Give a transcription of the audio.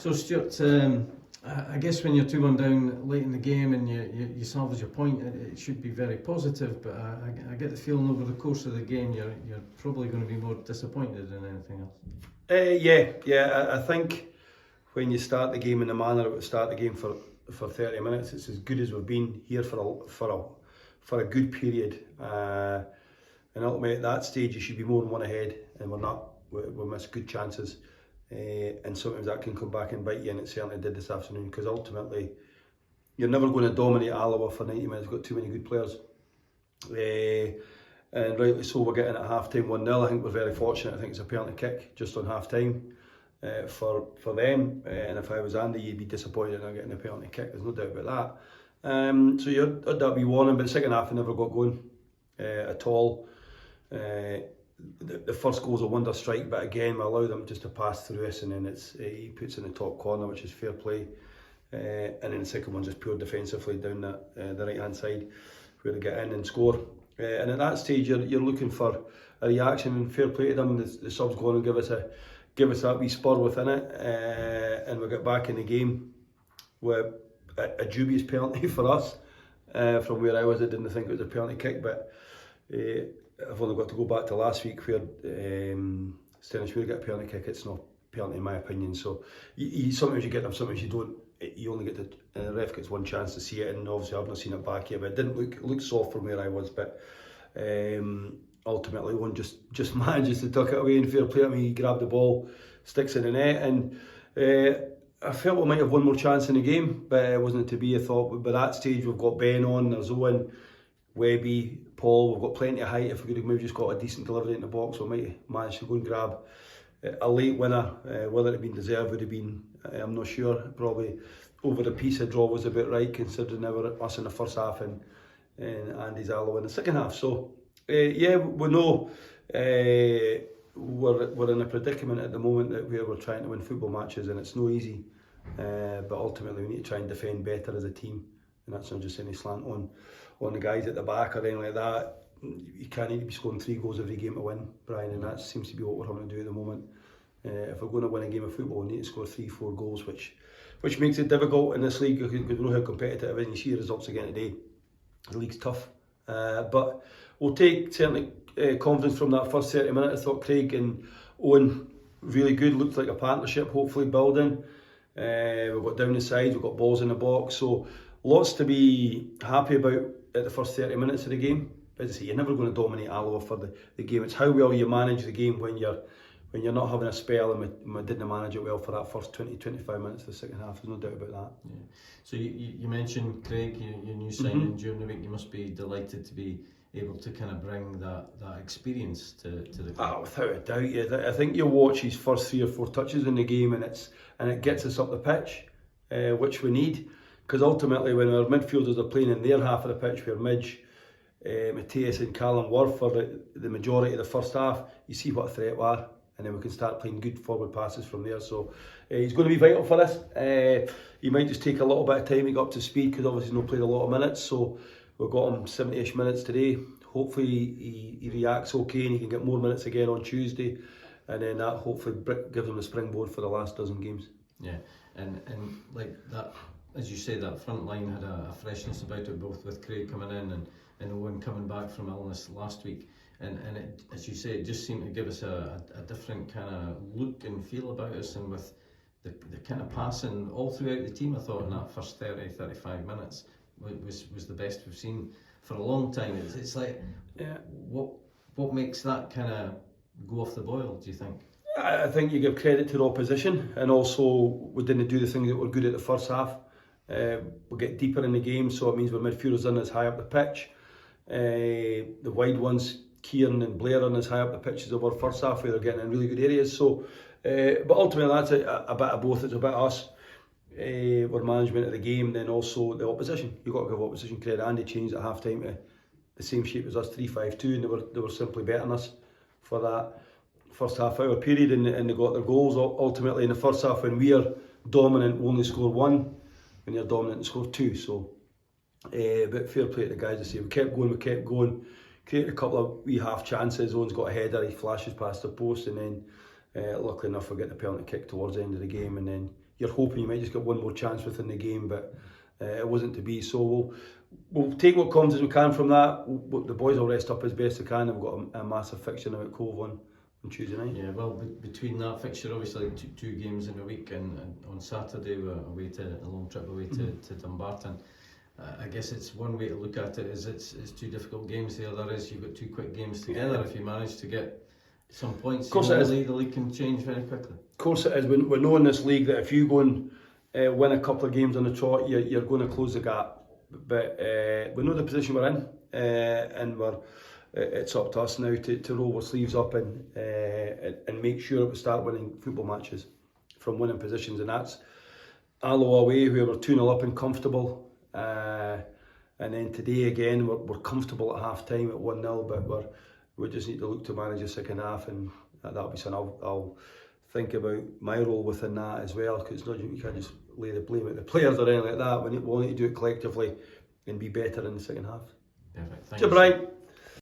So Stuart, I guess when you're 2-1 down late in the game and you salvage your point, it should be very positive, but I get the feeling over the course of the game you're probably going to be more disappointed than anything else. I think when you start the game in the manner it would start the game for 30 minutes, it's as good as we've been here for a good period. And ultimately at that stage you should be more than one ahead, and we're not. We miss good chances. And sometimes that can come back and bite you, and it certainly did this afternoon, because ultimately you're never going to dominate Alloa for 90 minutes. We've got too many good players, and rightly so. We're getting at half time 1-0. I think we're very fortunate. I think it's a penalty kick just on half time for them, and if I was Andy, you'd be disappointed in not getting a penalty kick, there's no doubt about that. So you had that wee warning, but the second half we never got going at all. The first goal's a wonder strike, but again we allow them just to pass through us, and then he puts in the top corner, which is fair play, and then the second one just pure defensively down the right hand side where they get in and score. And at that stage you're looking for a reaction, and fair play to them. The subs go on and give us that wee spur within it, and we get back in the game with a dubious penalty for us. From where I was, I didn't think it was a penalty kick, but I've only got to go back to last week where Stenishweir got a penalty kick. It's not a penalty in my opinion. So sometimes you get them, sometimes you don't. You only get the ref gets one chance to see it, and obviously I've not seen it back yet. But it didn't look soft from where I was. But ultimately, one just manages to tuck it away, and fair play. I mean, he grabbed the ball, sticks in the net, and I felt we might have one more chance in the game, but it wasn't to be. I thought, but by that stage we've got Ben on, there's Owen, Webby, Paul, we've got plenty of height. If we could have maybe just got a decent delivery in the box, we might manage to go and grab a late winner. Whether it had been deserved would have been, I'm not sure. Probably over the piece of draw was a bit right, considering they were us in the first half and Andy's Alloa in the second half. So we know we're in a predicament at the moment where we're trying to win football matches, and it's no easy. But ultimately we need to try and defend better as a team, and that's not just any slant on the guys at the back or anything like that. You can't need to be scoring 3 goals every game to win, Brian, and that seems to be what we're having to do at the moment. If we're going to win a game of football, we need to score 3-4 goals, which makes it difficult in this league, because we know how competitive it is, and you see the results again today. The league's tough, but we'll take certainly confidence from that first 30 minutes. I thought Craig and Owen really good, looked like a partnership, hopefully building. We've got down the sides, we've got balls in the box, so lots to be happy about at the first 30 minutes of the game. As I say, you're never going to dominate Alloa for the game. It's how well you manage the game when you're not having a spell, and we didn't manage it well for that first 20-25 minutes of the second half. There's no doubt about that. Yeah. So you mentioned Craig, your new signing during the week. You must be delighted to be able to kind of bring that experience to the club. Without a doubt, yeah. I think you watch his first 3 or 4 touches in the game, and it gets us up the pitch, which we need. Because ultimately, when our midfielders are playing in their half of the pitch, where Midge, Matthias and Callum were for the majority of the first half, you see what a threat we are, and then we can start playing good forward passes from there. So he's going to be vital for us. He might just take a little bit of time to get up to speed, because obviously he's not played a lot of minutes. So we've got him 70-ish minutes today. Hopefully he reacts okay, and he can get more minutes again on Tuesday, and then that hopefully gives him the springboard for the last dozen games. Yeah, and like that, as you say, that front line had a freshness about it, both with Craig coming in and Owen coming back from illness last week. And it, as you say, it just seemed to give us a different kind of look and feel about us, and with the kind of passing all throughout the team, I thought in that first 30-35 minutes was the best we've seen for a long time. It's like, what makes that kind of go off the boil, do you think? I think you give credit to the opposition, and also we didn't do the things that were good at the first half. We get deeper in the game, so it means we're midfielders in as high up the pitch. The wide ones, Kieran and Blair, in as high up the pitch as they were first half, where they're getting in really good areas. So, but ultimately that's a bit of both. It's a bit of us, our management of the game, then also the opposition. You've got to give opposition credit. Andy changed at half time to the same shape as us, 3-5-2, and they were simply better than us for that first half hour period, and they got their goals. Ultimately in the first half, when we are dominant, we only score 1. When you're dominant, and score 2. So but fair play to the guys. I say we kept going, created a couple of wee half chances. Owen's got a header, he flashes past the post, and then luckily enough we get the penalty kick towards the end of the game, and then you're hoping you might just get one more chance within the game, but it wasn't to be. So we'll take what comes as we can from that. The boys will rest up as best they can, and we've got a massive fixture now at Cove on Tuesday night. Yeah, well, between that fixture, obviously two games in a week, and on Saturday we're away a long trip away to Dumbarton. I guess it's one way to look at it is it's two difficult games. The other is you've got two quick games together. If you manage to get some points, of course it is. the league can change very quickly. Of course it is. We know in this league that if you go and win a couple of games on the trot, you're going to close the gap. But we know the position we're in, and it's up to us now to roll our sleeves up and make sure that we start winning football matches from winning positions. And that's Alloa away, where we're 2-0 up and comfortable. And then today again, we're comfortable at half time at 1-0, but we just need to look to manage the second half, and that'll be something I'll think about my role within that as well, because you can't just lay the blame at the players or anything like that. We'll need to do it collectively and be better in the second half. Perfect. Thank you, you, Brian.